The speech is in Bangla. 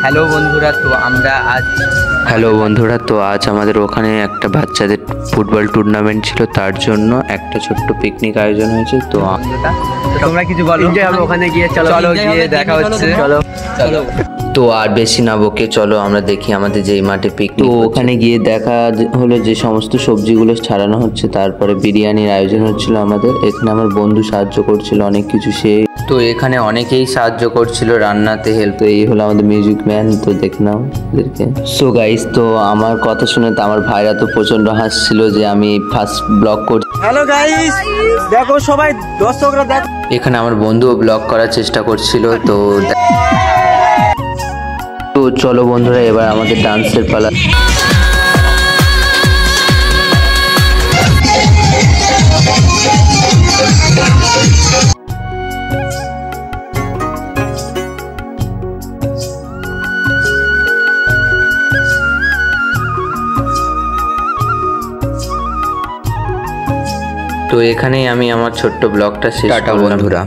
হ্যালো বন্ধুরা, তো আজ আমাদের ওখানে একটা বাচ্চাদের ফুটবল টুর্নামেন্ট ছিল, তার জন্য একটা ছোট্ট পিকনিক আয়োজন হয়েছে। তো তোমরা কিছু বলো। ওখানে গিয়ে চলো গিয়ে দেখা হচ্ছে। চলো তো আর বেশি না বকে চলো আমরা দেখি আমাদের যেই মাঠে পিকনিক। তো ওখানে গিয়ে দেখা হলো যে সমস্ত সবজিগুলো ছাড়ানো হচ্ছে, তারপরে বিরিয়ানির আয়োজন হচ্ছিল আমাদের এখানে। আমার বন্ধু সাহায্য করছিল অনেক কিছু, সে তো এখানে অনেকেই সাহায্য করছিল রান্নাতে হেল্প। তো এই হলো আমাদের মিউজিক ম্যান, তো দেখে নাও এদেরকে। সো গাইস, তো আমার কথা শুনে তো আমার ভাইরা তো প্রচন্ড হাসছিল যে আমি ফার্স্ট ব্লগ করছি। হ্যালো গাইস, দেখো সবাই দর্শকরা দেখো। এখানে আমার বন্ধুও ব্লগ করার চেষ্টা করছিল। তো চলো বন্ধুরা, এবার আমাদের ডান্সের পালা। তো এখানেই আমি আমার ছোট্ট ব্লগটা শেষ করলাম বন্ধুরা।